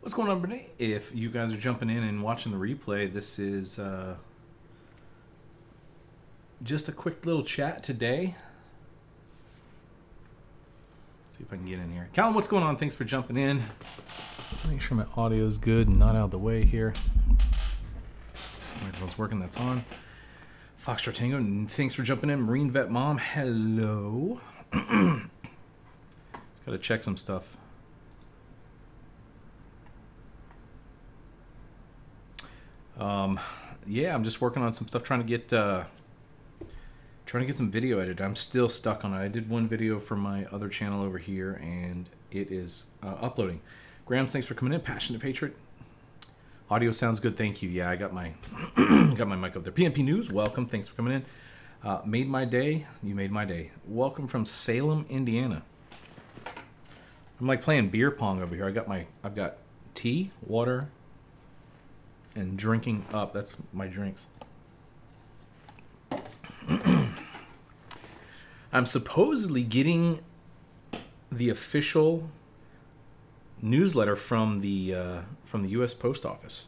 What's going on, Renee? If you guys are jumping in and watching the replay, this is just a quick little chat today. See if I can get in here. Callum, what's going on? Thanks for jumping in. Make sure my audio is good and not out of the way here. Microphone's working, that's on. Foxtrot Tango, thanks for jumping in. Marine Vet Mom, hello. Just gotta check some stuff. Yeah, I'm just working on some stuff, trying to get some video edited. I'm still stuck on it. I did one video for my other channel over here, and it is uploading. Grams, thanks for coming in. Passionate Patriot. Audio sounds good, thank you. Yeah, I got my got my mic up there. PNP News, welcome. Thanks for coming in. Made my day. You made my day. Welcome from Salem, Indiana. I'm like playing beer pong over here. I've got tea, water, and drinking up. That's my drinks. I'm supposedly getting the official newsletter from the U.S. Post Office.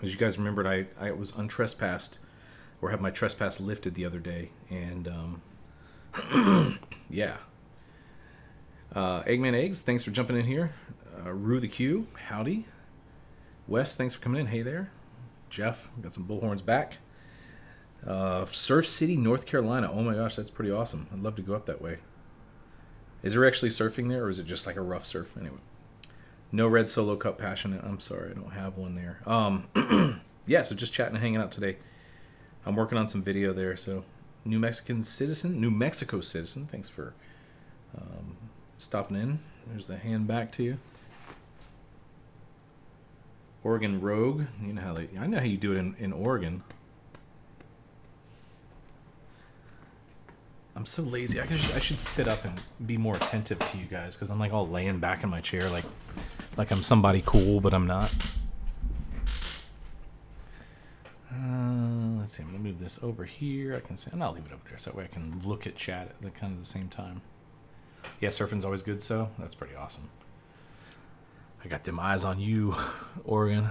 As you guys remembered, I was untrespassed, or had my trespass lifted the other day, and yeah. Eggman Eggs, thanks for jumping in here. Rue the Q, howdy. Wes, thanks for coming in. Hey there. Jeff, got some bullhorns back. Surf City, North Carolina. Oh my gosh, that's pretty awesome. I'd love to go up that way. Is there actually surfing there, or is it just like a rough surf? Anyway. No red Solo Cup Passionate. I'm sorry, I don't have one there. Yeah, so just chatting and hanging out today. I'm working on some video there. So New Mexico citizen. Thanks for stopping in. There's the hand back to you. Oregon Rogue. You know how I know how you do it in Oregon. I'm so lazy. I should sit up and be more attentive to you guys, because I'm like all laying back in my chair like I'm somebody cool, but I'm not. Let's see. I'm gonna move this over here. I can say, and I'll leave it over there so that way I can look at chat at the kind of the same time. Yeah, surfing's always good. So that's pretty awesome. I got them eyes on you, Oregon.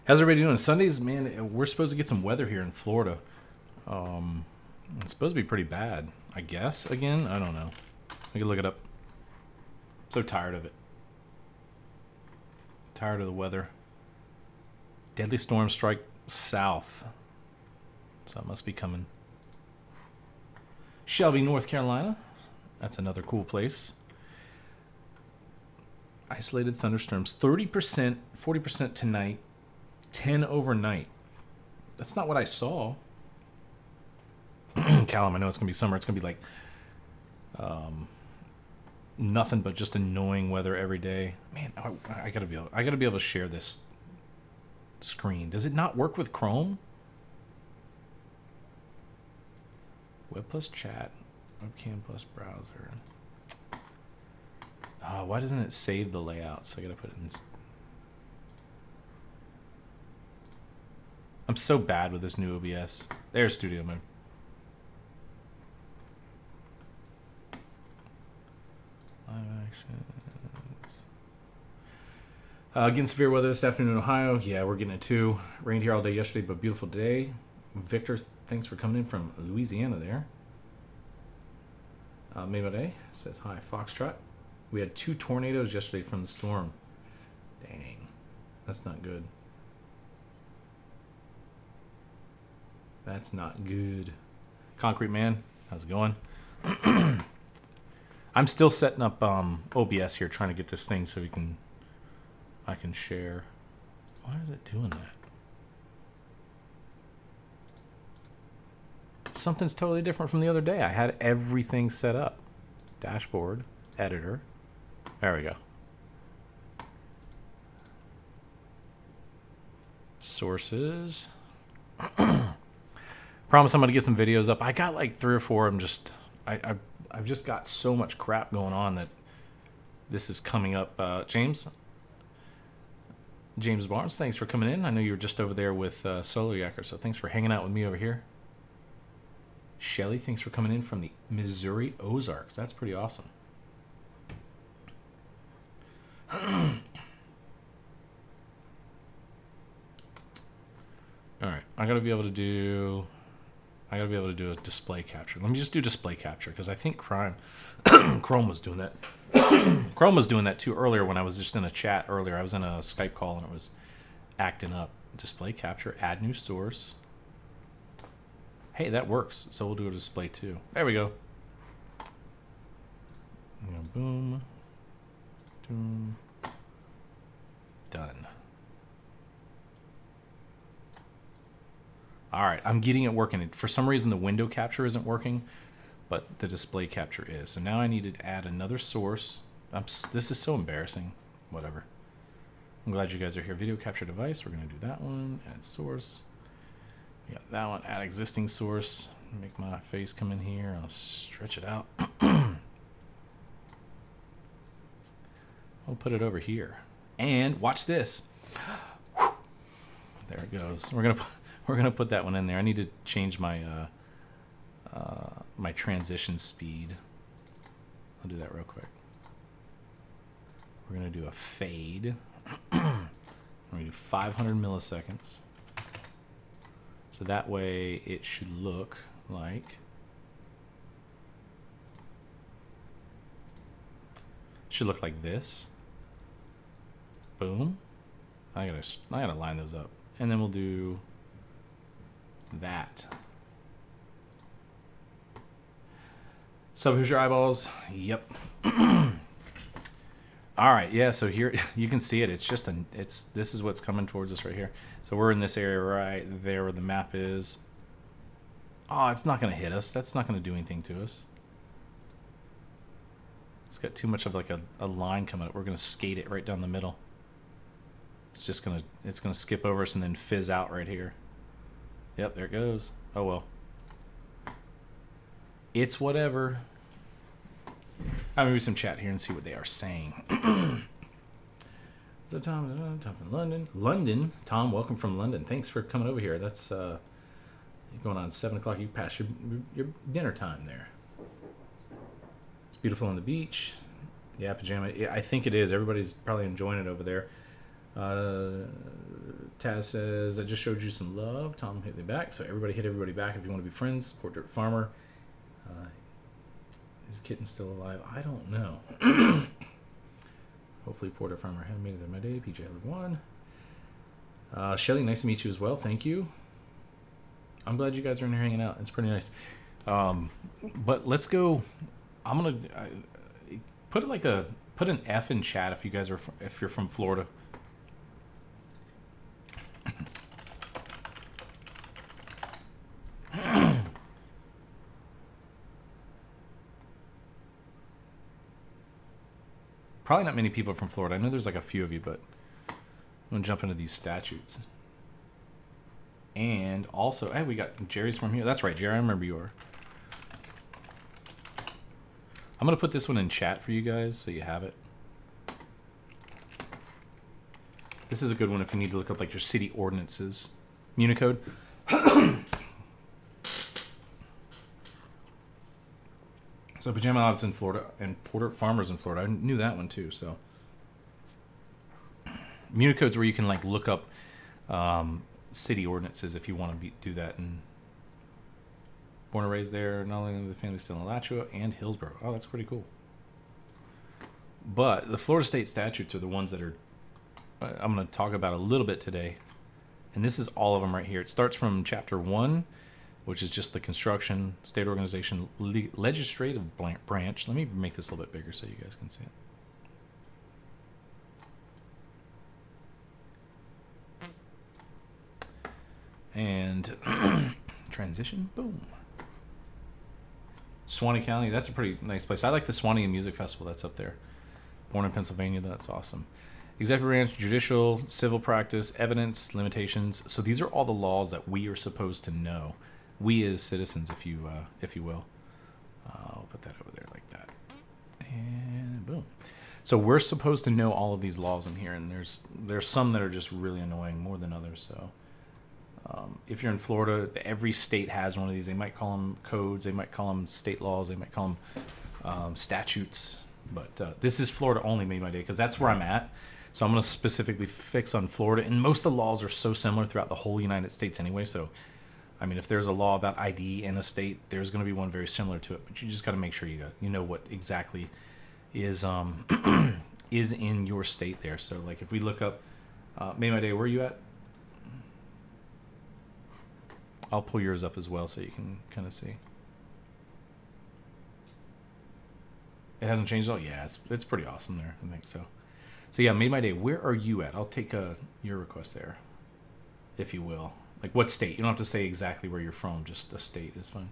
How's everybody doing? Sundays, man, we're supposed to get some weather here in Florida. It's supposed to be pretty bad, I guess. Again, I don't know. I can look it up. So tired of it. Tired of the weather. Deadly storm strike south. So it must be coming. Shelby, North Carolina. That's another cool place. Isolated thunderstorms. 30%, 40% tonight. 10 overnight. That's not what I saw. Callum, I know it's gonna be summer. It's gonna be like nothing but just annoying weather every day. Man, I gotta be able to share this screen. Does it not work with Chrome? Web plus chat, webcam plus browser. Why doesn't it save the layout? So I gotta put it in. I'm so bad with this new OBS. There's studio mode. Live actions. Getting severe weather this afternoon in Ohio. Yeah, we're getting it too. Rained here all day yesterday, but beautiful day. Victor, thanks for coming in from Louisiana there. Maybade says hi, Foxtrot. We had 2 tornadoes yesterday from the storm. Dang, that's not good. That's not good. Concrete Man, how's it going? I'm still setting up OBS here, trying to get this thing so I can share. Why is it doing that? Something's totally different from the other day. I had everything set up. Dashboard, editor. There we go. Sources. Promise I'm gonna get some videos up. I got like 3 or 4. I've just got so much crap going on that this is coming up. James Barnes, thanks for coming in. I know you were just over there with Solo Yacker, so thanks for hanging out with me over here. Shelly, thanks for coming in from the Missouri Ozarks. That's pretty awesome. All right, I gotta be able to do a display capture. Let me just do display capture because I think Chrome was doing that. Chrome was doing that too earlier when I was just in a chat earlier. I was in a Skype call and it was acting up. Display capture, add new source. Hey, that works. So we'll do a display too. There we go. Boom. Boom. Done. All right, I'm getting it working. For some reason, the window capture isn't working, but the display capture is. So now I need to add another source. This is so embarrassing. Whatever. I'm glad you guys are here. Video capture device. We're going to do that one. Add source. We got that one. Add existing source. Make my face come in here. I'll stretch it out. I'll put it over here. And watch this. There it goes. We're gonna put that one in there. I need to change my my transition speed. I'll do that real quick. We're gonna do a fade. We're gonna do 500 milliseconds. So that way it should look like. Should look like this. Boom. I gotta line those up, and then we'll do that. So here's your eyeballs. Yep. All right. Yeah. So here you can see it. It's just this is what's coming towards us right here. So we're in this area right there where the map is. Oh, it's not gonna hit us. That's not gonna do anything to us. It's got too much of like a line coming up. We're gonna skate it right down the middle. It's gonna skip over us and then fizz out right here. Yep, there it goes. Oh well. It's whatever. I'm gonna do some chat here and see what they are saying. So Tom from London. London. Tom, welcome from London. Thanks for coming over here. That's going on 7 o'clock. You passed your dinner time there. It's beautiful on the beach. Yeah, pajama. I think it is. Everybody's probably enjoying it over there. Taz says, I just showed you some love. Tom hit me back. So everybody hit everybody back if you want to be friends. Port Dirt Farmer. Is Kitten still alive? I don't know. Hopefully Port Dirt Farmer had made it my day. PJ Live 1. Shelly, nice to meet you as well. Thank you. I'm glad you guys are in here hanging out. It's pretty nice. But let's go. I'm gonna put an F in chat if you guys are if you're from Florida. Probably not many people from Florida. I know there's like a few of you, but I'm gonna jump into these statutes. And also, hey, we got Jerry's from here. That's right, Jerry. I remember you are. I'm gonna put this one in chat for you guys so you have it. This is a good one if you need to look up like your city ordinances. Municode. So Pajama Audits in Florida and Port Dirt Farmers in Florida. I knew that one too. So Municode's where you can like look up city ordinances if you want to do that. And born and raised there, not only the family still in Alachua and Hillsborough. Oh, that's pretty cool. But the Florida state statutes are the ones that are I'm going to talk about a little bit today. And this is all of them right here. It starts from chapter 1, which is just the construction, state organization, legislative branch. Let me make this a little bit bigger so you guys can see it. And transition, boom. Suwannee County, that's a pretty nice place. I like the Suwannee Music Festival that's up there. Born in Pennsylvania, that's awesome. Executive branch, judicial, civil practice, evidence, limitations. So these are all the laws that we are supposed to know. We as citizens, if you will. I'll put that over there like that. And boom. So we're supposed to know all of these laws in here, and there's some that are just really annoying more than others. So if you're in Florida, every state has one of these. They might call them codes. They might call them state laws. They might call them statutes. But this is Florida only made my day because that's where I'm at. So I'm going to specifically fix on Florida. And most of the laws are so similar throughout the whole United States anyway. So, I mean, if there's a law about ID in a state, there's going to be one very similar to it. But you just got to make sure you know what exactly is is in your state there. So, like, if we look up made my day, where are you at? I'll pull yours up as well so you can kind of see. It hasn't changed at all? Yeah, it's pretty awesome there. I think so. So yeah, made my day. Where are you at? I'll take your request there, if you will. Like what state? You don't have to say exactly where you're from. Just a state is fine.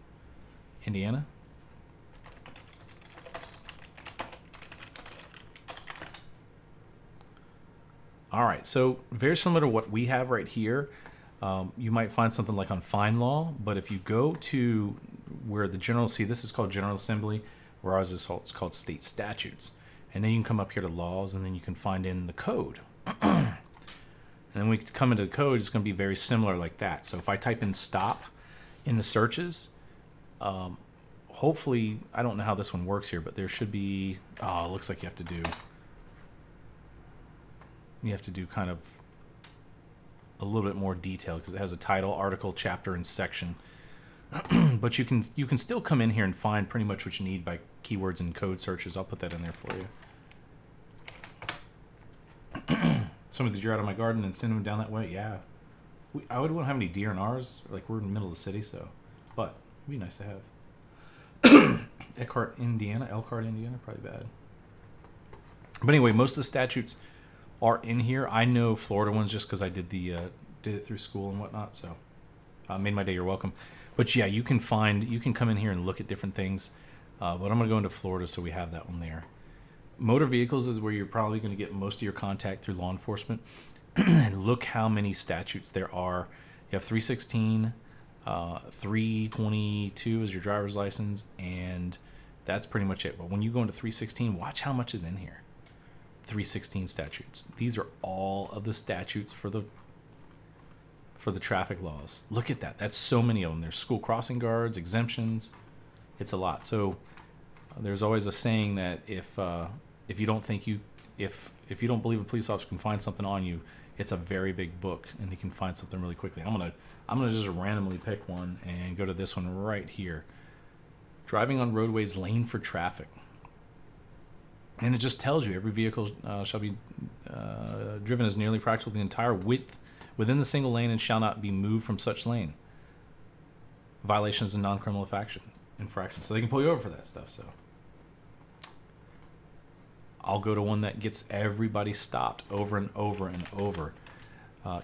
Indiana? All right, so very similar to what we have right here. You might find something like on Fine Law, but if you go to where the General, see this is called General Assembly, where ours is called State Statutes. And then you can come up here to Laws, and then you can find in the Code. And then when we come into the Code, it's going to be very similar like that. So if I type in stop in the searches, hopefully, I don't know how this one works here, but there should be, oh, it looks like you have to do kind of a little bit more detail because it has a title, article, chapter, and section. But you can still come in here and find pretty much what you need by keywords and code searches. I'll put that in there for you. Some of the deer out of my garden and send them down that way. Yeah, I wouldn't have any deer in ours. Like we're in the middle of the city, so but it'd be nice to have. Elkhart, Indiana, probably bad. But anyway, most of the statutes are in here. I know Florida ones just because I did it through school and whatnot. So made my day. You're welcome. But yeah, you can come in here and look at different things. But I'm going to go into Florida, so we have that one there. Motor vehicles is where you're probably going to get most of your contact through law enforcement. And look how many statutes there are. You have 316, 322 is your driver's license, and that's pretty much it. But when you go into 316, watch how much is in here. 316 statutes. These are all of the statutes for the traffic laws. Look at that. That's so many of them. There's school crossing guards, exemptions. It's a lot. So there's always a saying that if you don't believe a police officer can find something on you, it's a very big book and he can find something really quickly. I'm gonna just randomly pick one and go to this one right here. Driving on roadways lane for traffic. And it just tells you every vehicle shall be driven as nearly practical the entire width within the single lane and shall not be moved from such lane. Violations and non-criminal infraction. So they can pull you over for that stuff. So I'll go to one that gets everybody stopped over and over and over.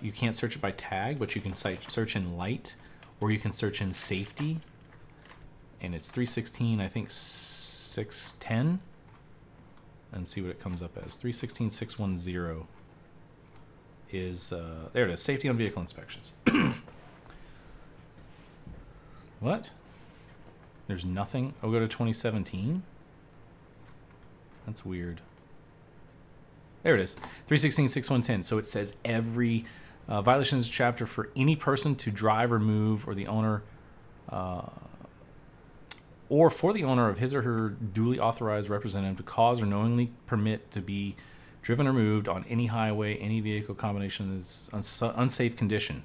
You can't search it by tag, but you can search in light, or you can search in safety. And it's 316, I think 610. And see what it comes up as. 316.610 is, there it is, safety on vehicle inspections. What? There's nothing? I'll go to 2017. That's weird. There it is, 316.610. So it says every violations chapter for any person to drive or move, or the owner, or for the owner of his or her duly authorized representative to cause or knowingly permit to be driven or moved on any highway, any vehicle combination is unsafe condition.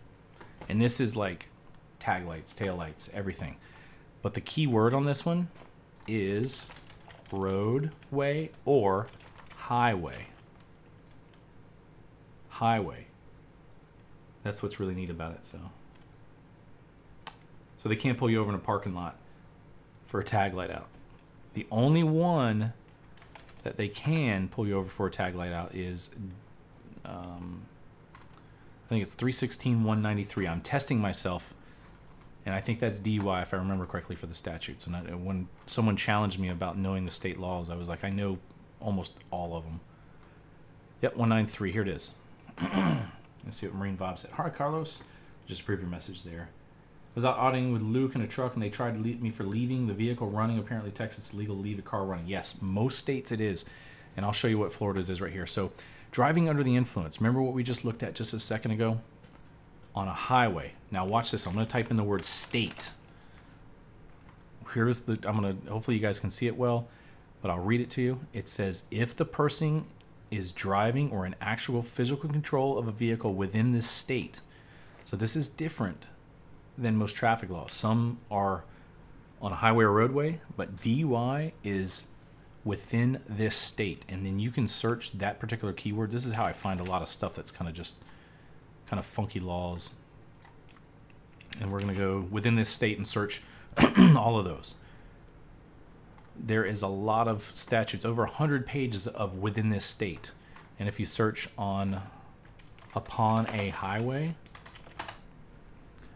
And this is like tag lights, tail lights, everything. But the key word on this one is roadway or highway. Highway. That's what's really neat about it. So they can't pull you over in a parking lot for a tag light out. The only one that they can pull you over for a tag light out is, I think it's 316.193. I'm testing myself, and I think that's DUI if I remember correctly for the statutes. And when someone challenged me about knowing the state laws, I was like, I know almost all of them. Yep, 193. Here it is. Let's see what Marine Bob said. Hi, Carlos. Just prove your message there. I was out auditing with Luke in a truck, and they tried to leave me for leaving the vehicle running. Apparently, Texas, it's illegal to leave a car running. Yes, most states it is. And I'll show you what Florida's is right here. So, driving under the influence. Remember what we just looked at just a second ago? On a highway. Now, watch this. I'm going to type in the word state. Here's the, hopefully you guys can see it well. but I'll read it to you. It says, if the person is driving or in actual physical control of a vehicle within this state. So this is different than most traffic laws. Some are on a highway or roadway, but DUI is within this state. And then you can search that particular keyword. This is how I find a lot of stuff that's kind of funky laws. And we're going to go within this state and search all of those. There is a lot of statutes, over 100 pages of within this state. And if you search on upon a highway,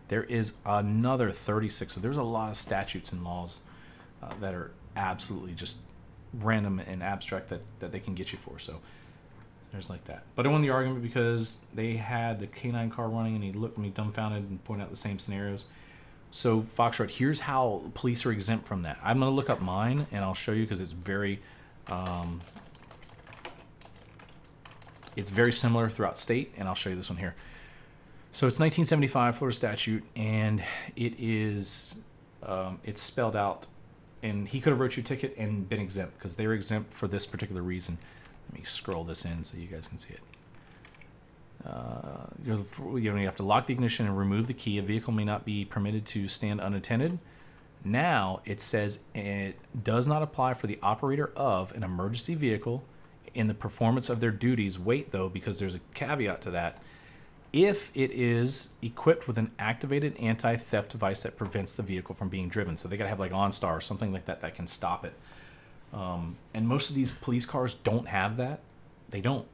there is another 36. So there's a lot of statutes and laws that are absolutely just random and abstract that they can get you for. So there's like that. But I won the argument because they had the K9 car running and he looked at me dumbfounded and pointed out the same scenarios. So Foxtrot, here's how police are exempt from that. I'm going to look up mine and I'll show you because it's very similar throughout state, and I'll show you this one here. So it's 1975 Florida statute, and it is it's spelled out, and he could have wrote you a ticket and been exempt because they're exempt for this particular reason. Let me scroll this in so you guys can see it. You have to lock the ignition and remove the key. A vehicle may not be permitted to stand unattended. Now it says it does not apply for the operator of an emergency vehicle in the performance of their duties. Wait, though, because there's a caveat to that. If it is equipped with an activated anti-theft device that prevents the vehicle from being driven. So they got to have like OnStar or something like that that can stop it. And most of these police cars don't have that. They don't.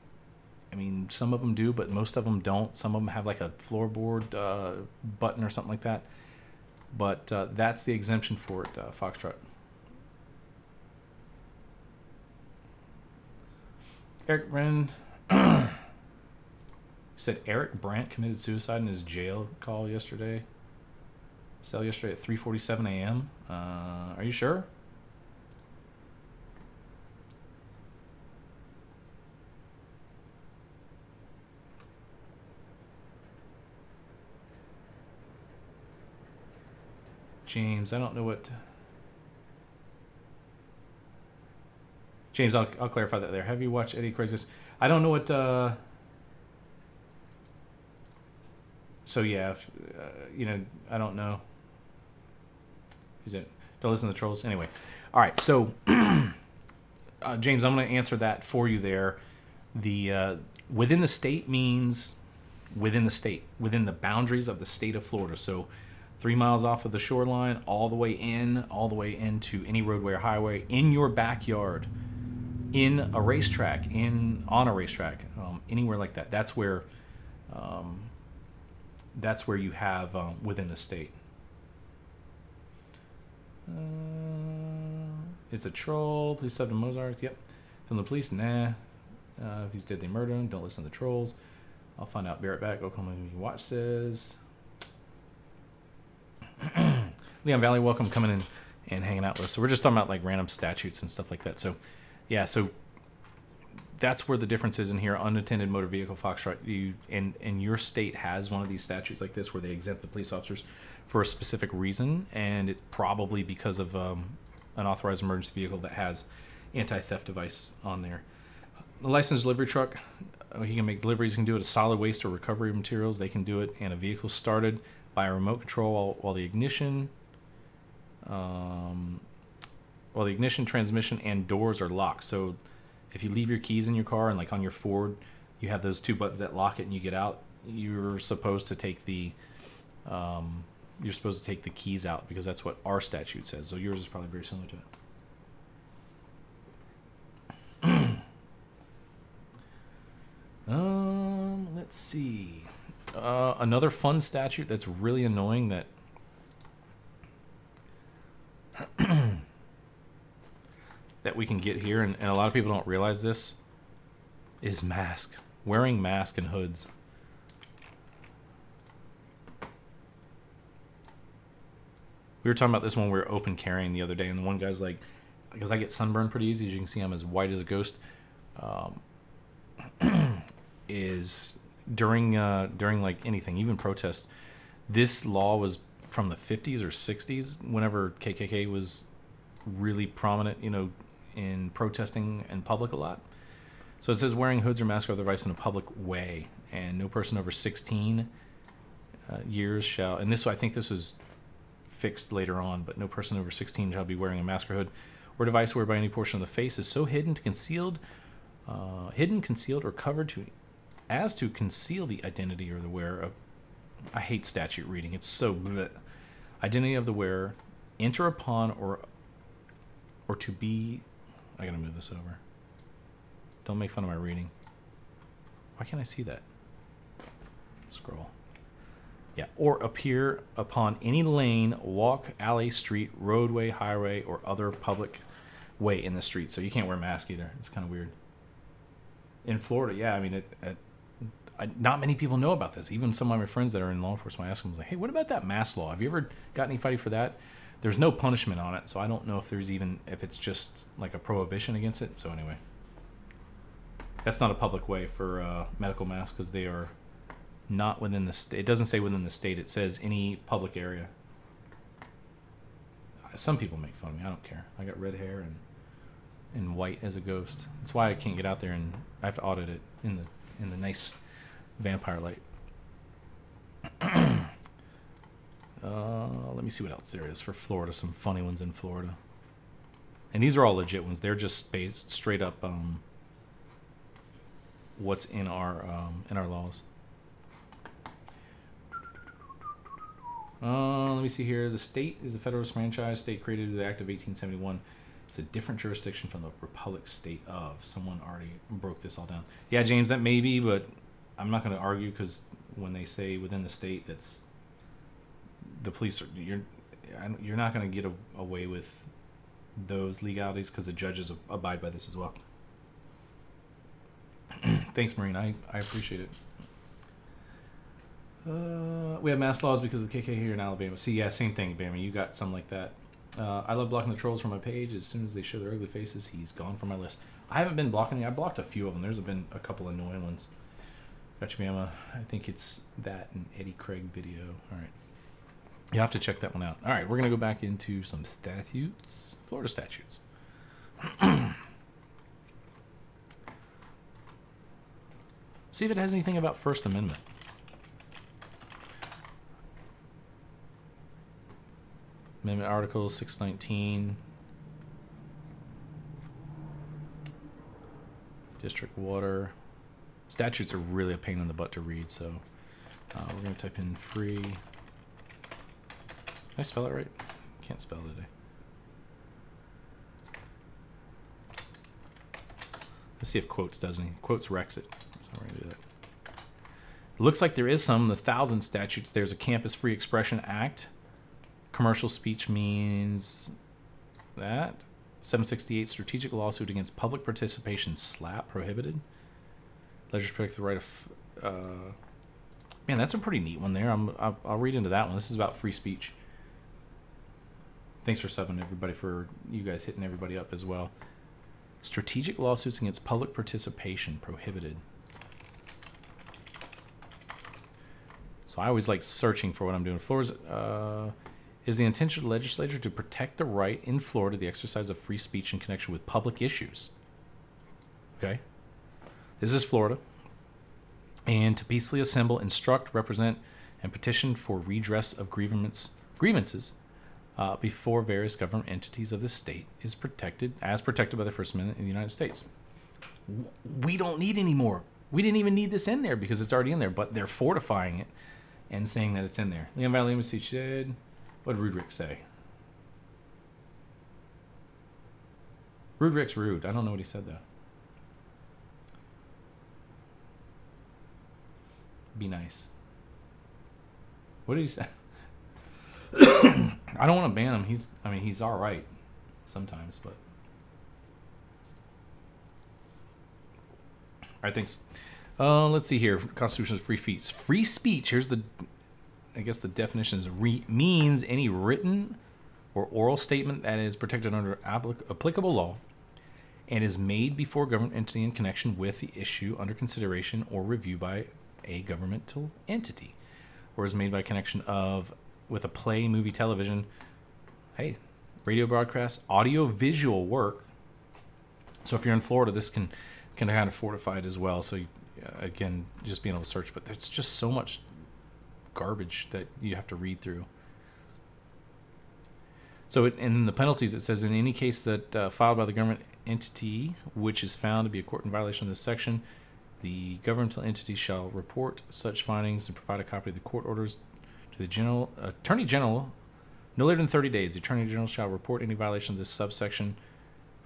I mean, some of them do, but most of them don't. Some of them have like a floorboard button or something like that. But that's the exemption for it, Foxtrot. Eric Brennan said Eric Brandt committed suicide in his jail call yesterday. Cell yesterday at 3:47 a.m. Are you sure? James, I don't know what... James, I'll clarify that there. Have you watched Eddie Craigslist? I don't know what... So, yeah, if, I don't know. Is it... Don't listen to the trolls? Anyway. All right, so... James, I'm going to answer that for you there. The within the state means within the state. Within the boundaries of the state of Florida. So... 3 miles off of the shoreline, all the way into any roadway or highway, in your backyard, in a racetrack, on a racetrack, anywhere like that. That's where you have within the state. It's a troll. Please sub to Mozart. Yep. From the police. Nah. If he's dead, they murder him. Don't listen to the trolls. I'll find out. Be right back. Oklahoma Watch says. Leon Valley, welcome coming in and hanging out with us. So we're just talking about like random statutes and stuff like that. So yeah, so that's where the difference is in here. Unattended motor vehicle, Foxtrot. And your state has one of these statutes like this where they exempt the police officers for a specific reason, and it's probably because of an authorized emergency vehicle that has anti-theft device on there. The licensed delivery truck, he can make deliveries. He can do it of solid waste or recovery materials. They can do it, and a vehicle started by a remote control while the ignition, transmission, and doors are locked. So if you leave your keys in your car, and like on your Ford, you have those two buttons that lock it and you get out, you're supposed to take the keys out, because that's what our statute says. So yours is probably very similar to it. Let's see. Another fun statute that's really annoying that that we can get here, and a lot of people don't realize this, is mask. Wearing masks and hoods. We were talking about this when we were open carrying the other day, and the one guy's like, because I get sunburned pretty easy, as you can see, I'm as white as a ghost, is... During like anything, even protests, this law was from the 50s or 60s, whenever KKK was really prominent, in protesting in public a lot. So it says wearing hoods or masks or other device in a public way, and no person over 16 years shall, and this, I think this was fixed later on, but no person over 16 shall be wearing a mask or hood or device whereby any portion of the face is so hidden, concealed, or covered as to conceal the identity or the wearer. I hate statute reading. It's so bleh. Identity of the wearer, enter upon or to be. I gotta move this over. Don't make fun of my reading. Why can't I see that? Scroll. Yeah, or appear upon any lane, walk, alley, street, roadway, highway, or other public way in the street. So you can't wear a mask either. It's kind of weird. In Florida, yeah, I mean, not many people know about this. Even some of my friends that are in law enforcement, I ask them, like, hey, what about that mask law? Have you ever got anybody for that? There's no punishment on it, so I don't know if if it's just like a prohibition against it. So anyway, that's not a public way for medical masks because they are not within the state. It doesn't say within the state. It says any public area. Some people make fun of me. I don't care. I got red hair and white as a ghost. That's why I can't get out there, and I have to audit it in the nice vampire light. Let me see what else there is for Florida. Some funny ones in Florida. And these are all legit ones. They're just based straight up what's in our laws. Let me see here. The state is a federalist franchise. State created the Act of 1871. It's a different jurisdiction from the republic state of. Someone already broke this all down. Yeah, James, that may be, but I'm not going to argue because when they say within the state, that's the police. You're not going to get away with those legalities because the judges abide by this as well. Thanks, Maureen. I appreciate it. We have mass laws because of the KK here in Alabama. See, yeah, same thing, Bama. You got something like that. I love blocking the trolls from my page. As soon as they show their ugly faces, he's gone from my list. I haven't been blocking. I blocked a few of them. There's been a couple annoying ones. Gotcha, Bama. I think it's that and Eddie Craig video. All right. You have to check that one out. All right, we're going to go back into some statutes. Florida statutes. See if it has anything about First Amendment. Amendment Article 619. District water. Statutes are really a pain in the butt to read, so we're going to type in free. Did I spell it right? Can't spell today. Let's see if Quotes does anything. Quotes wrecks it, so we're going to do that. It looks like there is some. The 1,000 statutes. There's a Campus Free Expression Act. Commercial speech means that. 768, strategic lawsuit against public participation, SLAP, prohibited. Legislators protect the right of... man, that's a pretty neat one there. I'll read into that one. This is about free speech. Thanks for subbing, everybody, for you guys hitting everybody up as well. Strategic lawsuits against public participation, prohibited. So I always like searching for what I'm doing. Florida's... is the intention of the legislature to protect the right in Florida to the exercise of free speech in connection with public issues. Okay. This is Florida. And to peacefully assemble, instruct, represent, and petition for redress of grievances before various government entities of the state is protected, as protected by the First Amendment in the United States. We don't need any more. We didn't even need this in there because it's already in there, but they're fortifying it and saying that it's in there. Leon Valley Embassy said... What did Rudrick say? Rudrick's rude. I don't know what he said, though. Be nice. What did he say? I don't want to ban him. He's all right sometimes, but... All right, thanks. Let's see here. Constitution of free speech. Free speech. Here's the... I guess the definition is means any written or oral statement that is protected under applicable law and is made before a government entity in connection with the issue under consideration or review by a governmental entity, or is made by connection with a play, movie, television, radio broadcast, audio, visual work, So if you're in Florida, this can kind of fortify it as well. So again, just being able to search, but there's just so much garbage that you have to read through. So in the penalties, it says in any case that filed by the government entity which is found to be a court in violation of this section, the governmental entity shall report such findings and provide a copy of the court orders to the Attorney General no later than 30 days. The Attorney General shall report any violation of this subsection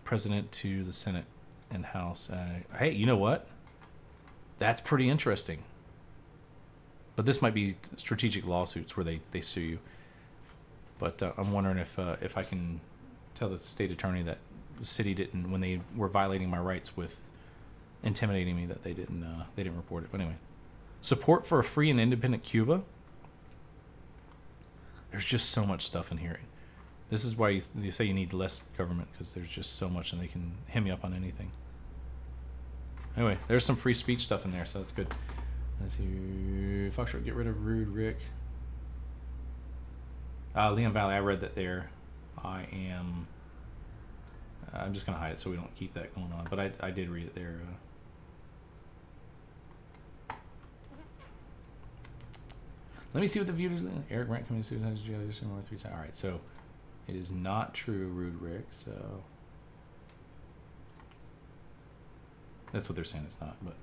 President to the Senate and House. Hey, you know what? That's pretty interesting. But this might be strategic lawsuits where they sue you. But I'm wondering if I can tell the state attorney that the city didn't, when they were violating my rights with intimidating me, that they didn't report it. But anyway, support for a free and independent Cuba. There's just so much stuff in here. This is why you say you need less government, because there's just so much and they can hem you up on anything. Anyway, there's some free speech stuff in there, so that's good. Let's see. Foxtrot, get rid of Rude Rick. Leon Valley, I read that there. I'm just going to hide it so we don't keep that going on. But I did read it there. Let me see what the view is. Eric Grant coming to jail. All right, so it is not true, Rude Rick. So that's what they're saying. It's not, but.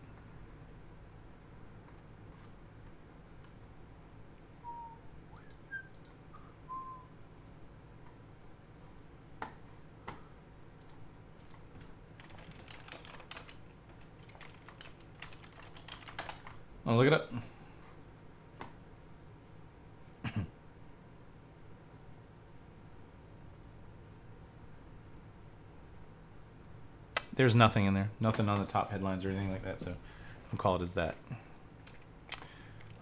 Oh, look it up. There's nothing in there. Nothing on the top headlines or anything like that, so we'll call it as that.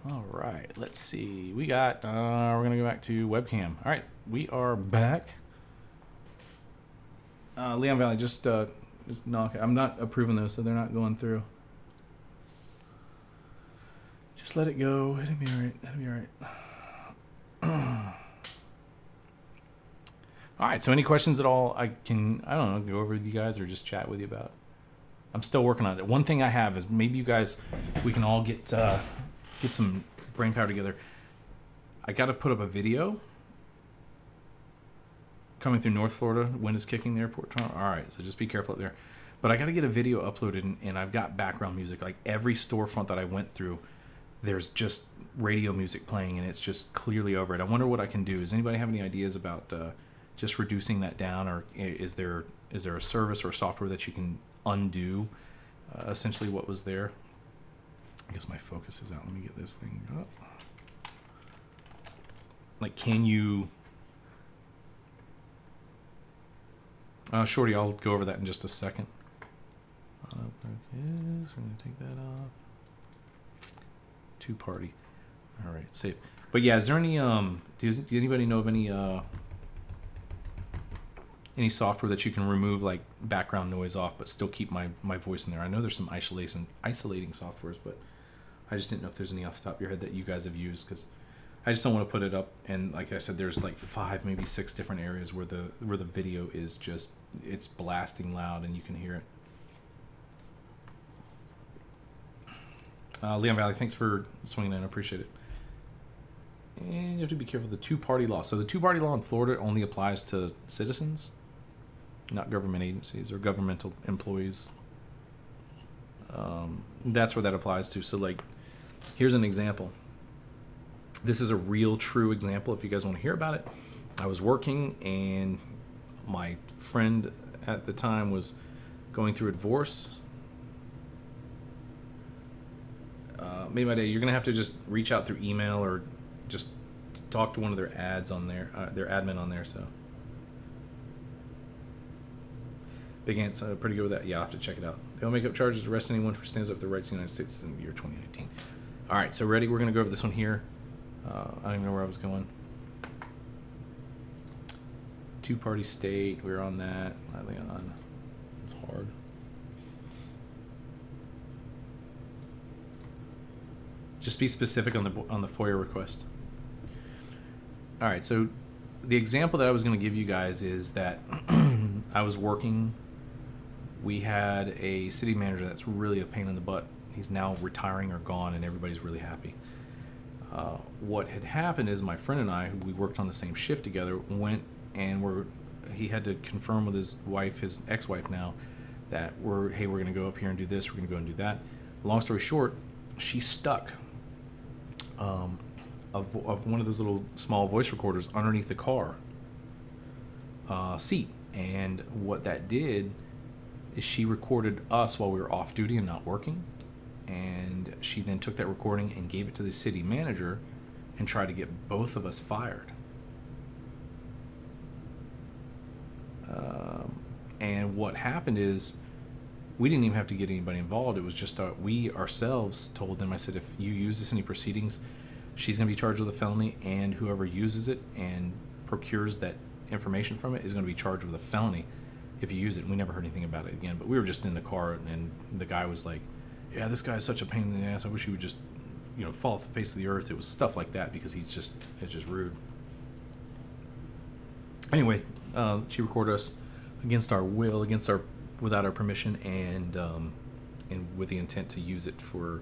All right, let's see. We got, we're going to go back to webcam. All right, we are back. Leon Valley, just knock it. I'm not approving those, so they're not going through. Just let it go. It'll be all right. It'll be all right. All right, so any questions at all I don't know, go over with you guys or just chat with you about. I'm still working on it. One thing I have is maybe you guys, we can all get some brain power together. I got to put up a video coming through North Florida. Wind is kicking the airport. All right, so just be careful up there. But I got to get a video uploaded, and I've got background music. Like every storefront that I went through, there's just radio music playing, and it's just clearly over it. I wonder what I can do. Does anybody have any ideas about just reducing that down, or is there a service or software that you can undo essentially what was there? I guess my focus is out. Let me get this thing up. Like, can you... Shorty, I'll go over that in just a second. We're going to take that off. Two-party. All right, save. But yeah, is there any... does anybody know of any software that you can remove like background noise off but still keep my voice in there? I know there's some isolating softwares, but I just didn't know if there's any off the top of your head that you guys have used, because I just don't want to put it up and, like I said, there's like 5 maybe 6 different areas where the video is just, it's blasting loud and you can hear it. Leon Valley, thanks for swinging in. I appreciate it. And you have to be careful of the two-party law. So the two-party law in Florida only applies to citizens, not government agencies or governmental employees. That's where that applies to. So, like, here's an example. This is a real, true example. If you guys want to hear about it, I was working, and my friend at the time was going through a divorce. Made my day. You're gonna have to just reach out through email or just talk to one of their ads on there, their admin on there. So Big Ant's pretty good with that. Yeah, I'll have to check it out. They don't make up charges to arrest anyone for stands up for the rights of the United States in the year 2019. All right, so ready? We're gonna go over this one here. I don't even know where I was going. Two-party state. We're on that. It's hard. Just be specific on the FOIA request. All right, so the example that I was going to give you guys is that I was working we had a city manager that's really a pain in the butt. He's now retiring or gone, and everybody's really happy. What had happened is my friend and I, who we worked on the same shift together, went and he had to confirm with his wife, his ex-wife now, that we're going to go up here and do this, we're going to go and do that. Long story short, she stuck of one of those little small voice recorders underneath the car seat. And what that did is she recorded us while we were off duty and not working. And she then took that recording and gave it to the city manager and tried to get both of us fired. And what happened is we didn't even have to get anybody involved. It was just we ourselves told them, I said, if you use this in any proceedings, she's going to be charged with a felony, and whoever uses it and procures that information from it is going to be charged with a felony if you use it. And we never heard anything about it again. But we were just in the car, and the guy was like, yeah, this guy's such a pain in the ass. I wish he would just, fall off the face of the earth. It was stuff like that because it's just rude. Anyway, she recorded us against our will, without our permission, and with the intent to use it for,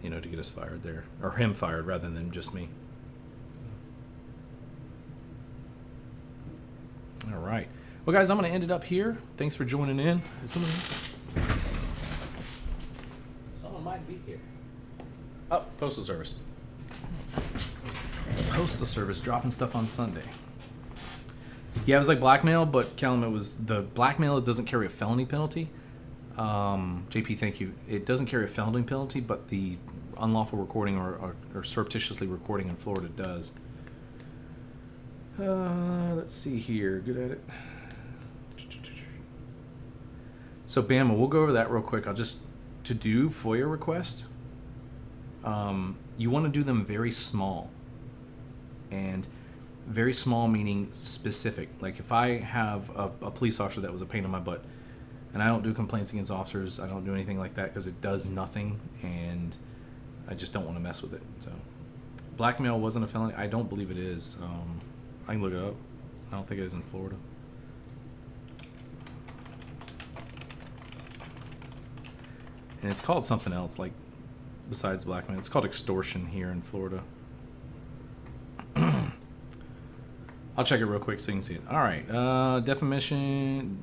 to get us fired there, or him fired rather than just me. So. All right. Well, guys, I'm going to end it up here. Thanks for joining in. Someone might be here. Oh, Postal Service. Postal Service dropping stuff on Sunday. Yeah, it was like blackmail, but Callum, it was the blackmail. It doesn't carry a felony penalty. JP, thank you. It doesn't carry a felony penalty, but the unlawful recording or surreptitiously recording in Florida does. Let's see here. Good at it. So, Bama, we'll go over that real quick. To do FOIA requests, you want to do them very small. And very small meaning specific. Like if I have a police officer that was a pain in my butt, and I don't do complaints against officers, I don't do anything like that because it does nothing, and I just don't want to mess with it. So, blackmail wasn't a felony. I don't believe it is. I can look it up. I don't think it is in Florida. And it's called something else, like besides blackmail. It's called extortion here in Florida. I'll check it real quick so you can see it. All right, defamation,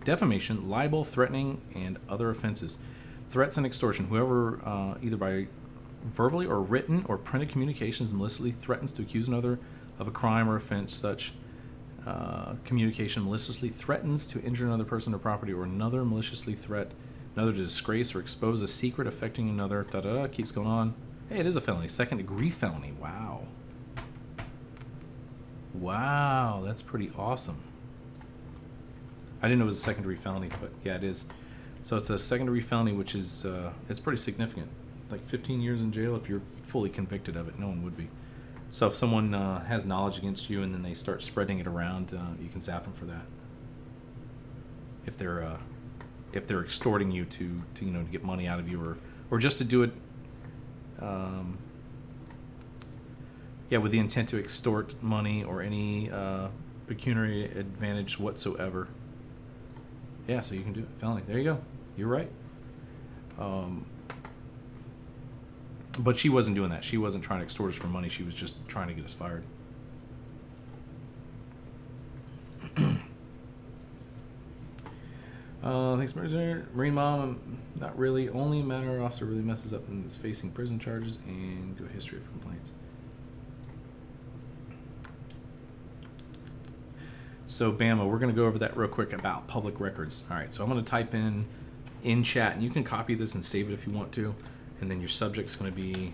libel, threatening, and other offenses. Threats and extortion. Whoever, either by verbally or written or printed communications, maliciously threatens to accuse another of a crime or offense. Such communication maliciously threatens to injure another person or property, or another maliciously threat another to disgrace or expose a secret affecting another. Keeps going on. Hey, it is a felony. Second-degree felony. Wow. Wow, that's pretty awesome. I didn't know it was a second-degree felony, but yeah, it is. So it's a second-degree felony, which is it's pretty significant. Like 15 years in jail if you're fully convicted of it. No one would be. So if someone has knowledge against you and then they start spreading it around, you can zap them for that. If they're extorting you to get money out of you, or just to do it. Yeah, with the intent to extort money or any pecuniary advantage whatsoever. Yeah, so you can do it. Felony. There you go. You're right. But she wasn't doing that. She wasn't trying to extort us for money. She was just trying to get us fired. Thanks, Marine Mom. Not really. Only a matter officer really messes up and is facing prison charges and good history of complaints. So, Bama, we're going to go over that real quick about public records. All right, so I'm going to type in chat, and you can copy this and save it if you want to, and then your subject's going to be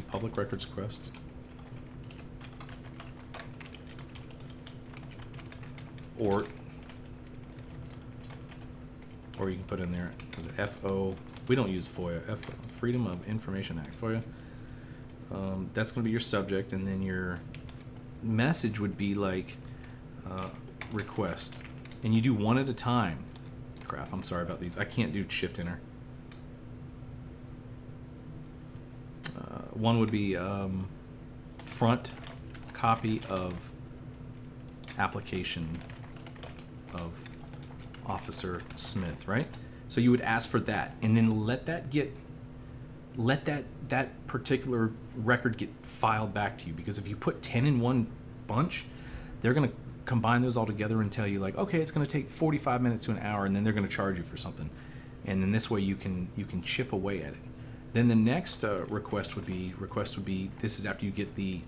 public records request. Or you can put in there as FO. We don't use FOIA. Freedom of Information Act. FOIA. That's going to be your subject, and then your message would be like request, and you do one at a time. Crap, I'm sorry about these. I can't do shift enter. One would be front copy of application of Officer Smith, right? So you would ask for that, and then let that particular record get filed back to you, because if you put 10 in one bunch, they're going to combine those all together and tell you, like, okay, it's going to take 45 minutes to an hour, and then they're going to charge you for something. And then this way you can chip away at it. Then the next request would be this is after you get the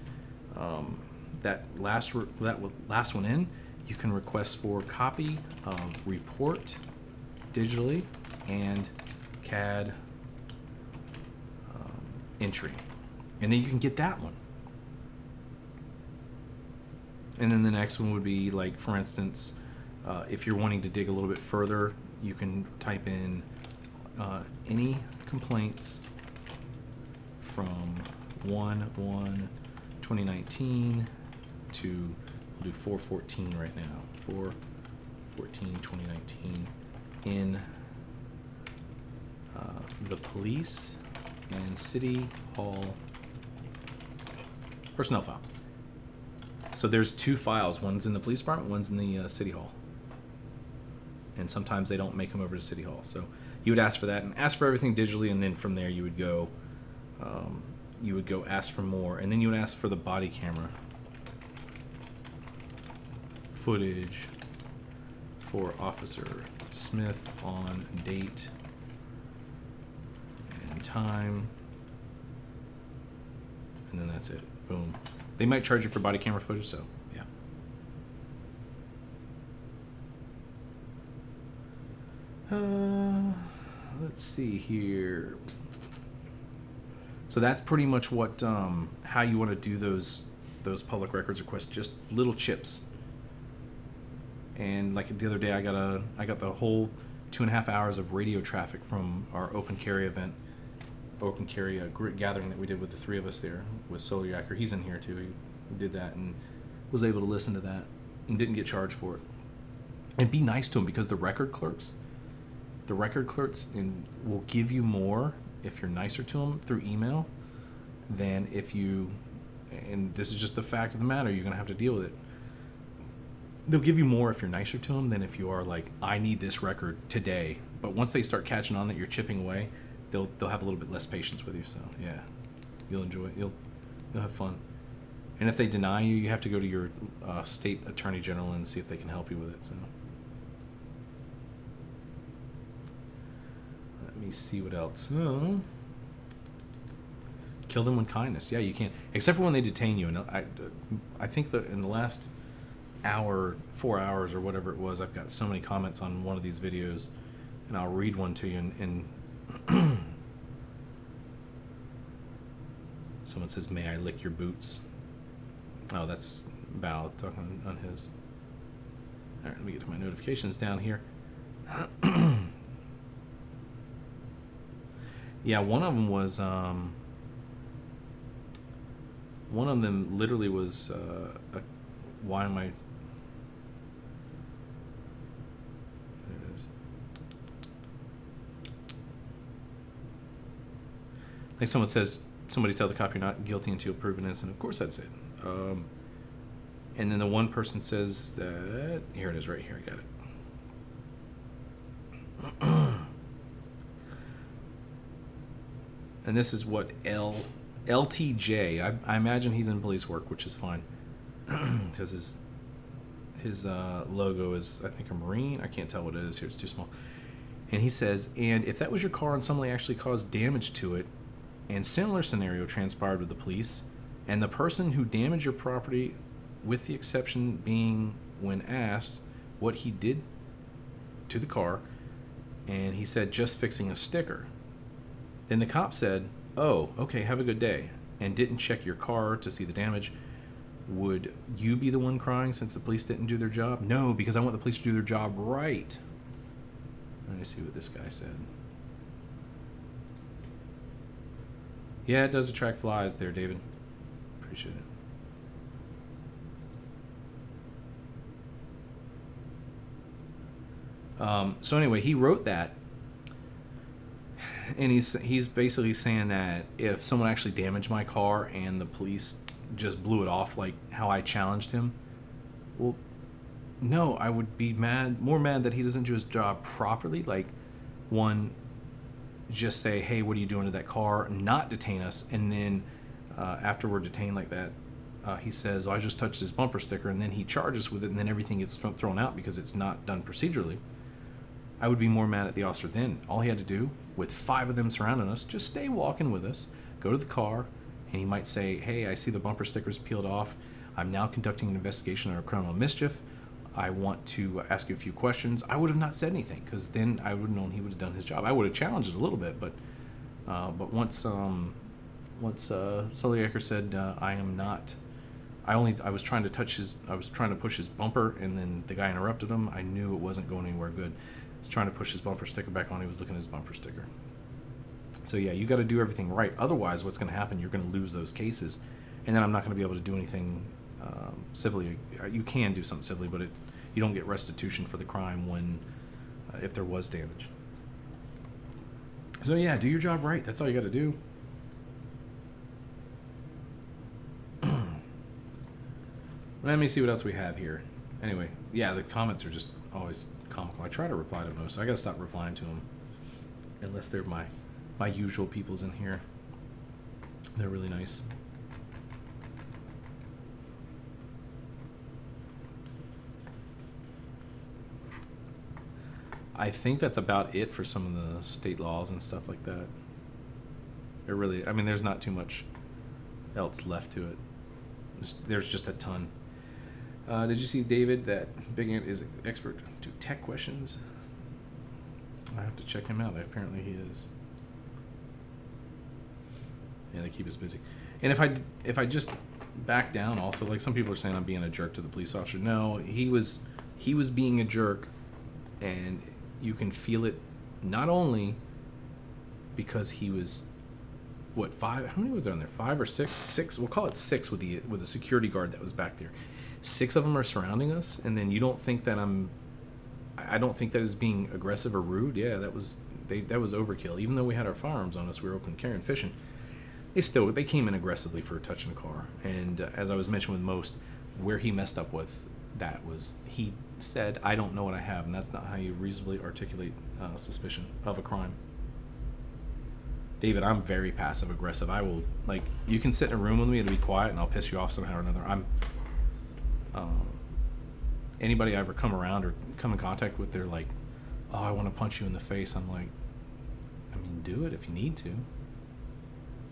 that last one in, you can request for copy of report digitally and CAD entry, and then you can get that one. And then the next one would be, like, for instance, if you're wanting to dig a little bit further, you can type in any complaints from 1/1/2019 to, we'll do 4/14 right now, 4/14/2019 in the police and city hall personnel file. So there's two files. One's in the police department, one's in the city hall. And sometimes they don't make them over to city hall. So you would ask for that and ask for everything digitally, and then from there you would go ask for more, and then you would ask for the body camera footage for Officer Smith on date and time, and then that's it. Boom. They might charge you for body camera footage, so yeah. Let's see here. So that's pretty much what how you want to do those public records requests, just little chips. And like the other day, I got the whole 2.5 hours of radio traffic from our open carry event, open carry gathering that we did with the three of us there with Soliaker. He's in here too. He did that and was able to listen to that and didn't get charged for it. And be nice to him, because the record clerks will give you more if you're nicer to them through email than if you, and this is just the fact of the matter, you're going to have to deal with it. They'll give you more if you're nicer to them than if you are like, I need this record today. But once they start catching on that you're chipping away, they'll have a little bit less patience with you. So yeah, you'll enjoy it. You'll have fun. And if they deny you, you have to go to your state attorney general and see if they can help you with it. So let me see what else. Oh. Kill them with kindness. Yeah, you can't, except for when they detain you. And I think that in the last hour, 4 hours or whatever it was, I've got so many comments on one of these videos, and I'll read one to you. And someone says, "May I lick your boots?" Oh, that's Val talking on his. All right, let me get to my notifications down here. Yeah, one of them was one of them literally was why am I, there it is. Like someone says, somebody tell the cop you're not guilty until proven innocent. Of course that's it. And then the one person says that, here it is right here, I got it. And this is what LTJ, I imagine he's in police work, which is fine. Because his logo is, I think, a Marine. I can't tell what it is here, it's too small. And he says, and if that was your car and somebody actually caused damage to it, and similar scenario transpired with the police, and the person who damaged your property, with the exception being when asked what he did to the car, and he said just fixing a sticker, then the cop said, oh, okay, have a good day, and didn't check your car to see the damage, would you be the one crying since the police didn't do their job? No, because I want the police to do their job right. Let me see what this guy said. Yeah, it does attract flies there, David. Appreciate it. So anyway, he wrote that, and he's basically saying that if someone actually damaged my car and the police just blew it off like how I challenged him, well, No, I would be more mad that he doesn't do his job properly. Like, one, just say, hey, what are you doing to that car? Not detain us. And then after we're detained like that, he says, oh, I just touched his bumper sticker. And then he charges with it, and then everything gets thrown out because it's not done procedurally. I would be more mad at the officer then. All he had to do, with 5 of them surrounding us, just stay walking with us, go to the car, and he might say, hey, I see the bumper stickers peeled off. I'm now conducting an investigation on a criminal mischief. I want to ask you a few questions. I would have not said anything, because then I would have known he would have done his job. I would have challenged it a little bit, but once Sully said, I was trying to push his bumper, and then the guy interrupted him. I knew it wasn't going anywhere good. He was trying to push his bumper sticker back on. He was looking at his bumper sticker. So yeah, you got to do everything right. Otherwise, what's going to happen? You're going to lose those cases, and then I'm not going to be able to do anything civilly. You can do something civilly, but you don't get restitution for the crime if there was damage. So yeah, do your job right. That's all you got to do. Let me see what else we have here. Anyway, yeah, the comments are just always comical. I try to reply to most. I got to stop replying to them unless they're my usual peoples in here. They're really nice. I think that's about it for some of the state laws and stuff like that. There's not too much else left to it. There's just a ton. Did you see, David, that Big Ant is an expert to tech questions? I have to check him out. Apparently he is. Yeah, they keep us busy. And if I just back down also, like some people are saying I'm being a jerk to the police officer. No, he was being a jerk, and you can feel it not only because he was, what, 5? How many was there in there? 5 or 6? 6. We'll call it 6 with the security guard that was back there. 6 of them are surrounding us, and then you don't think that I don't think that is being aggressive or rude. Yeah, that was overkill. Even though we had our firearms on us, we were open carrying, fishing. They came in aggressively for touching a car. And as I was mentioning with most, where he messed up with that was he said, I don't know what I have, and that's not how you reasonably articulate suspicion of a crime. David, I'm very passive aggressive. I will, like, you can sit in a room with me and be quiet and I'll piss you off somehow or another. Anybody I ever come around or come in contact with, they're like, oh, I want to punch you in the face. I'm like, I mean, do it if you need to,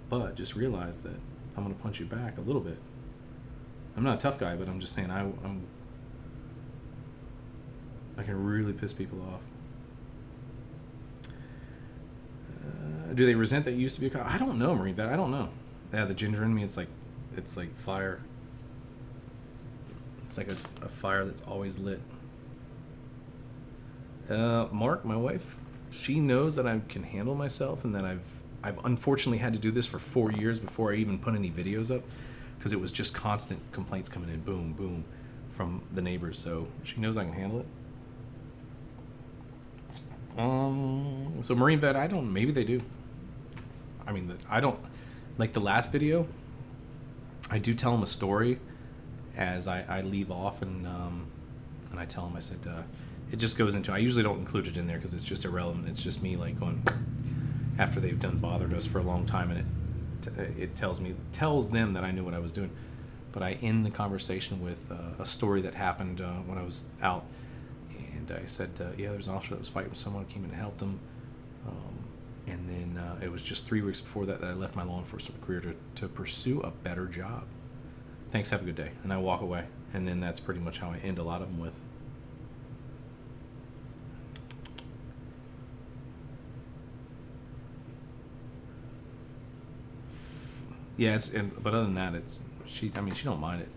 but just realize that I'm going to punch you back a little bit. I'm not a tough guy, but I'm just saying I can really piss people off. Do they resent that you used to be a cop? I don't know, Marine Vet. I don't know. Yeah, the ginger in me, it's like fire. It's like a fire that's always lit. Mark, my wife, she knows that I can handle myself, and that I've unfortunately had to do this for 4 years before I even put any videos up, because it was just constant complaints coming in, boom, boom, from the neighbors. So she knows I can handle it. So Marine Vet, maybe they do. I mean, I don't, like the last video, I do tell them a story as I leave off, and I tell them, I said, it just goes into, I usually don't include it in there because it's just irrelevant. It's just me like going, after they've done bothered us for a long time, and it tells them that I knew what I was doing. But I end the conversation with a story that happened when I was out, and I said, yeah, there's an officer that was fighting with someone, came in and helped him, and then it was just 3 weeks before that I left my law enforcement career to pursue a better job. Thanks, have a good day. And I walk away, and then that's pretty much how I end a lot of them with. Yeah, but other than that, she don't mind it.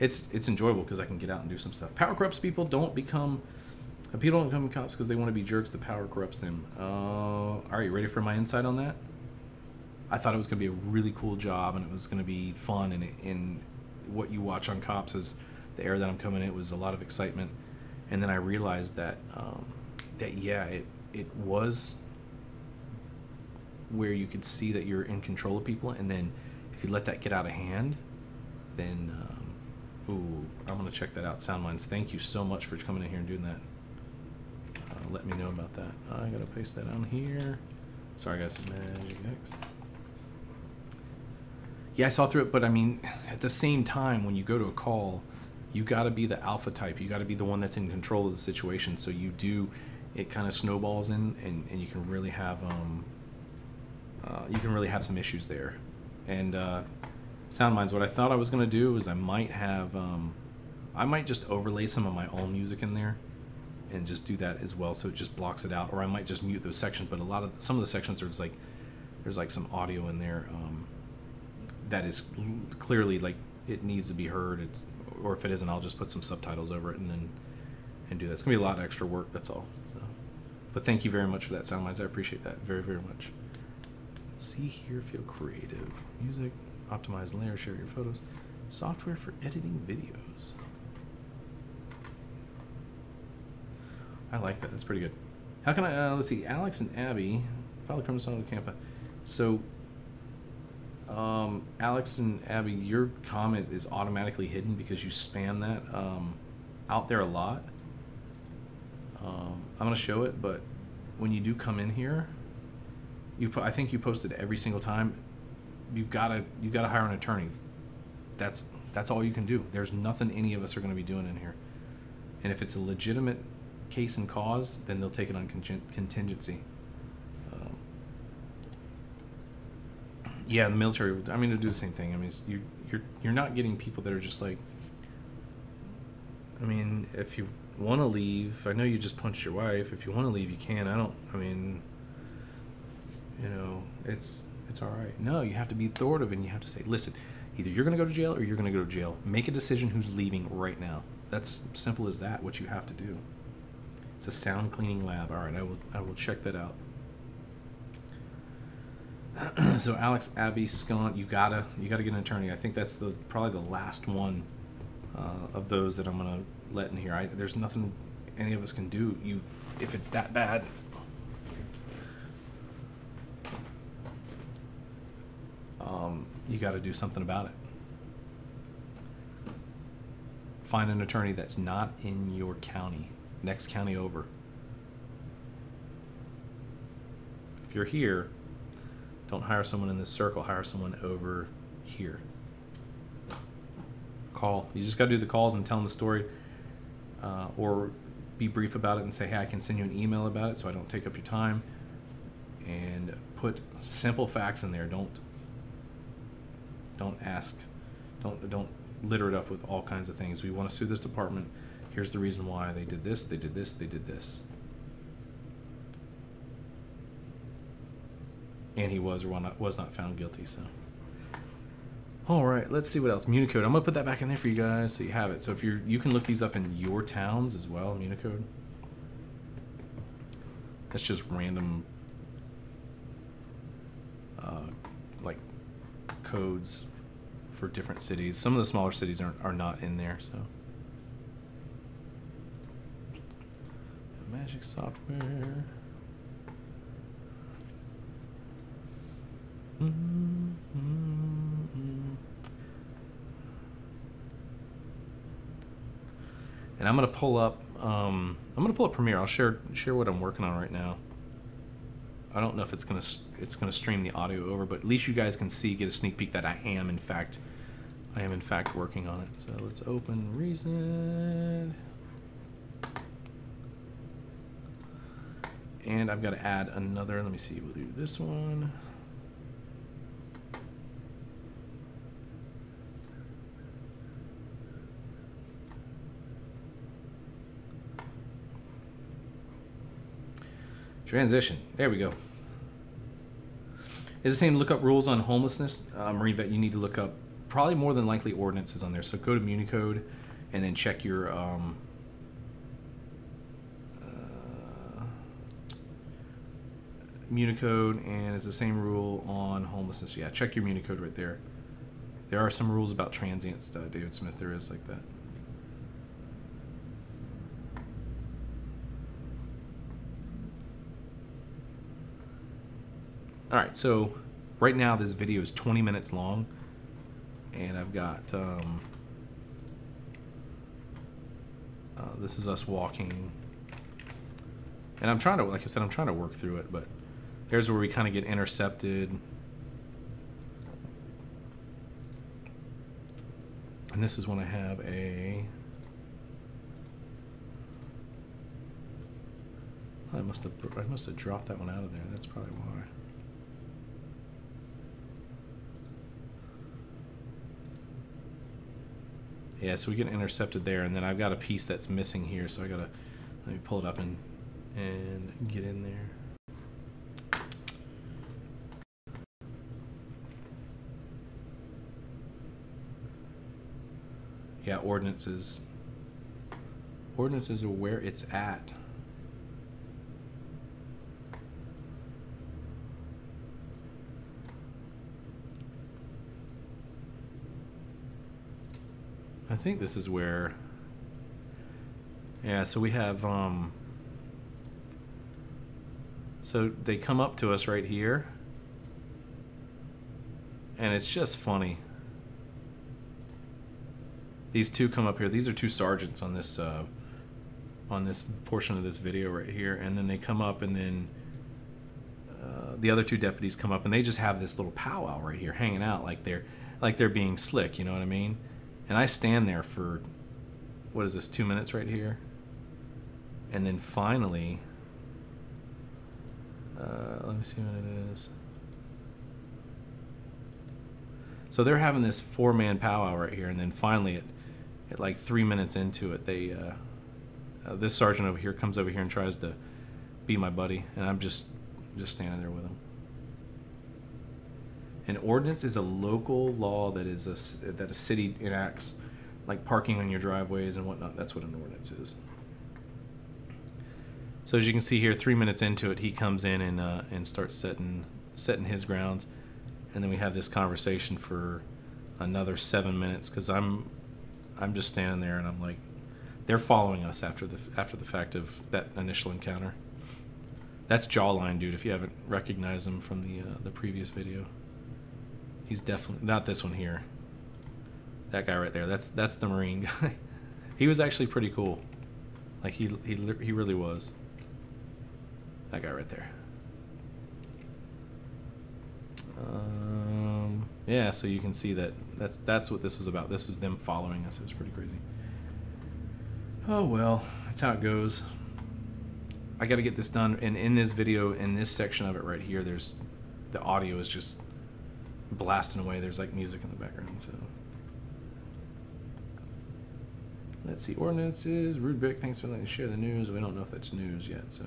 It's enjoyable because I can get out and do some stuff. Power corrupts people. People don't become cops because they want to be jerks. The power corrupts them. Are you ready for my insight on that? I thought it was going to be a really cool job, and it was going to be fun, and what you watch on Cops is the era that I'm coming in. It was a lot of excitement, and then I realized that it was where you could see that you're in control of people, and then if you let that get out of hand, then Ooh, I'm gonna check that out. Sound Minds, thank you so much for coming in here and doing that. Let me know about that. I gotta paste that on here. Sorry guys, Magic X. Yeah, I saw through it, but I mean, at the same time, when you go to a call, you gotta be the alpha type. You gotta be the one that's in control of the situation. So you do, it kind of snowballs in, and you can really have some issues there. And Sound Minds, what I thought I was gonna do is I might just overlay some of my own music in there, and just do that as well, so it just blocks it out. Or I might just mute those sections. But some of the sections there's like some audio in there that is clearly like it needs to be heard. Or if it isn't, I'll just put some subtitles over it and do that. It's gonna be a lot of extra work. That's all. So, but thank you very much for that, Sound Minds. I appreciate that very, very much. See, hear, feel creative. Music, optimize layer, share your photos. Software for editing videos. I like that. That's pretty good. How can I, let's see, Alex and Abby, follow come to the camp. So, Alex and Abby, your comment is automatically hidden because you spam that out there a lot. I'm going to show it, but when you do come in here, I think you posted every single time. You gotta hire an attorney. That's all you can do. There's nothing any of us are going to be doing in here. And if it's a legitimate case and cause, then they'll take it on contingency. Yeah, the military. I mean, to do the same thing. I mean, you're not getting people that are just like. I mean, if you want to leave, I know you just punched your wife. If you want to leave, you can. I mean, you know, it's all right. No, you have to be authoritative, and you have to say, listen, either you're going to go to jail or you're going to go to jail. Make a decision who's leaving right now. That's simple as that. What you have to do. It's a sound cleaning lab. All right, I will check that out. So Alex, Abby, Scott, you gotta get an attorney. I think that's probably the last one of those that I'm gonna let in here. There's nothing any of us can do. If it's that bad. You got to do something about it. Find an attorney that's not in your county. Next county over. If you're here, don't hire someone in this circle. Hire someone over here. Call. You just got to do the calls and tell them the story, or be brief about it and say, hey, I can send you an email about it so I don't take up your time. And put simple facts in there. Don't ask. Don't litter it up with all kinds of things. We want to sue this department. Here's the reason why they did this, they did this, they did this. And he was not found guilty, so. All right, let's see what else. Municode. I'm gonna put that back in there for you guys so you have it. So if you can look these up in your towns as well, Municode. That's just random like codes for different cities. Some of the smaller cities are not in there, so. Magic software. And I'm gonna pull up Premiere. I'll share what I'm working on right now. I don't know if it's gonna stream the audio over, but at least you guys can get a sneak peek that I am in fact working on it. So let's open Reason. And I've got to add another. Let me see. We'll do this one. Transition. There we go. It's the same. Look up rules on homelessness. Marine vet, you need to look up probably more than likely ordinances on there. So go to Municode and then check your Municode, and it's the same rule on homelessness. Yeah, check your Municode right there. There are some rules about transients, David Smith. There is like that. All right, so right now this video is 20 minutes long, and I've got This is us walking. And I'm trying to, like I said, I'm trying to work through it, but here's where we kind of get intercepted. And this is when I have a... I must have dropped that one out of there. That's probably why. Yeah, so we get intercepted there, and then I've got a piece that's missing here, so I gotta, let me pull it up and get in there. Yeah, ordinances. Ordinances are where it's at. I think this is where, yeah, so we have, so they come up to us right here, and it's just funny. These two come up here. These are two sergeants on this portion of this video right here, and then they come up, and then the other two deputies come up, and they just have this little powwow right here, hanging out like they're being slick, you know what I mean? And I stand there for, what is this, 2 minutes right here? And then finally, let me see what it is. So they're having this 4-man powwow right here, and then finally, at like 3 minutes into it, they, this sergeant over here comes over here and tries to be my buddy, and I'm just standing there with him. An ordinance is a local law that a city enacts, like parking on your driveways and whatnot. That's what an ordinance is. So as you can see here, 3 minutes into it, he comes in and starts setting his grounds, and then we have this conversation for another 7 minutes because I'm just standing there and I'm like, they're following us after the fact of that initial encounter. That's Jawline Dude. If you haven't recognized him from the previous video. He's definitely not this one here. That guy right there. That's the Marine guy. He was actually pretty cool. Like he really was. That guy right there. Yeah, so you can see that's what this was about. This was them following us. It was pretty crazy. Oh well, that's how it goes. I got to get this done, and in this video, in this section of it right here, the audio is just blasting away. There's like music in the background. So let's see, ordinances. Rudebeck, thanks for letting me share the news. We don't know if that's news yet, so.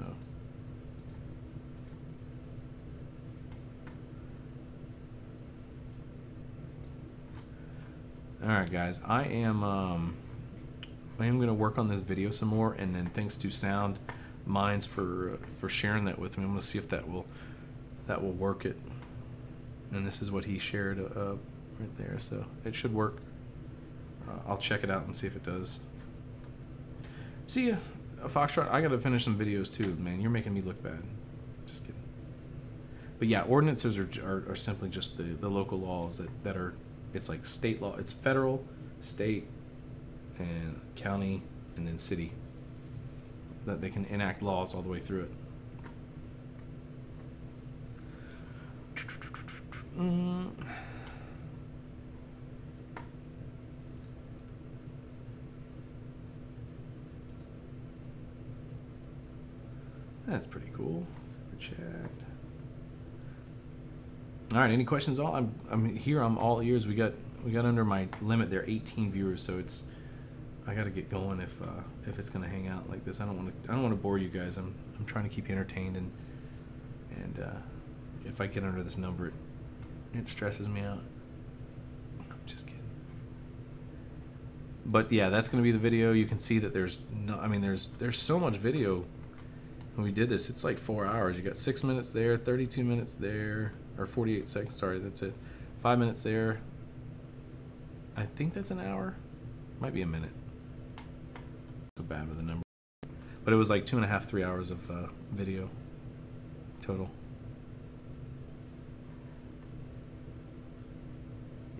All right, guys, I am going to work on this video some more, and then thanks to Sound Minds for sharing that with me. I'm going to see if that will work it. And this is what he shared right there, so it should work. I'll check it out and see if it does. See ya, Foxtrot. I gotta finish some videos too, man. You're making me look bad. Just kidding. But yeah, ordinances are simply just the local laws that are, it's like state law. It's federal, state, and county, and then city. That they can enact laws all the way through it. That's pretty cool. Super chat. All right, any questions? I'm here. I'm all ears. We got under my limit there, 18 viewers. So I got to get going if it's gonna hang out like this. I don't want to bore you guys. I'm trying to keep you entertained, and if I get under this number, it stresses me out. Just kidding. But yeah, that's gonna be the video. You can see that there's so much video. When we did this, it's like 4 hours. You got 6 minutes there, 32 minutes there, or 48 seconds. Sorry, that's it. 5 minutes there. I think that's an hour. Might be a minute. So bad with the number. But it was like 2.5, 3 hours of video total.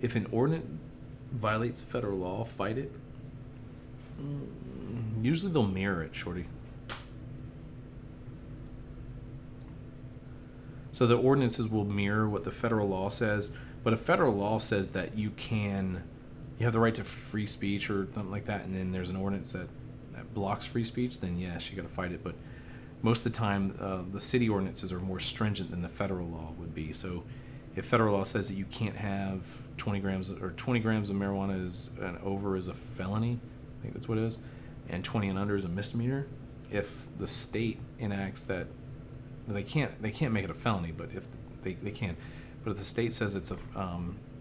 If an ordinance violates federal law, fight it. Usually they'll mirror it, Shorty. So the ordinances will mirror what the federal law says, but if federal law says that you have the right to free speech or something like that, and then there's an ordinance that blocks free speech, then yes, you got to fight it. But most of the time, the city ordinances are more stringent than the federal law would be. So if federal law says that you can't have 20 grams of marijuana and over is a felony, I think that's what it is, and 20 and under is a misdemeanor. If the state enacts that, they can't make it a felony, but if they can. But if the state says it's a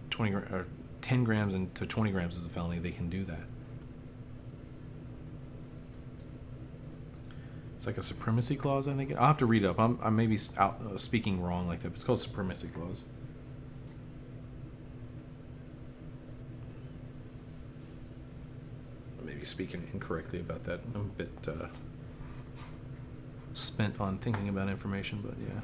10 grams to 20 grams is a felony, they can do that. It's like a supremacy clause, I think. I'll have to read up. I may be speaking wrong like that. But it's called supremacy clause. I may be speaking incorrectly about that. I'm a bit spent on thinking about information, but yeah.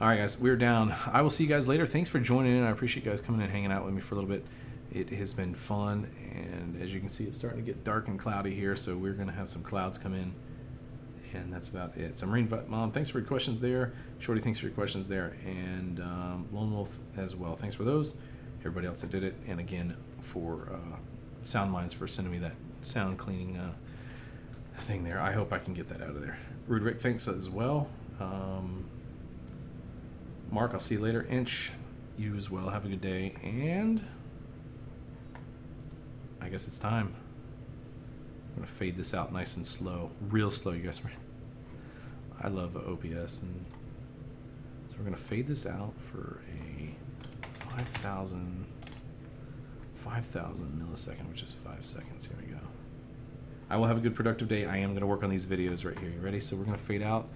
All right, guys, we're down. I will see you guys later. Thanks for joining in. I appreciate you guys coming and hanging out with me for a little bit. It has been fun, and as you can see, it's starting to get dark and cloudy here, so we're going to have some clouds come in, and that's about it. So Marine Mom, thanks for your questions there. Shorty, thanks for your questions there, and Lone Wolf as well. Thanks for those. Everybody else that did it, and again for Sound Minds for sending me that sound cleaning thing there. I hope I can get that out of there. Rude Rick, thanks as well. Mark, I'll see you later. Inch, you as well. Have a good day. And I guess it's time. I'm going to fade this out nice and slow. Real slow, you guys. I love OBS. And so we're going to fade this out for a 5,000 millisecond, which is 5 seconds. Here we go. I will have a good productive day. I am going to work on these videos right here. You ready? So we're going to fade out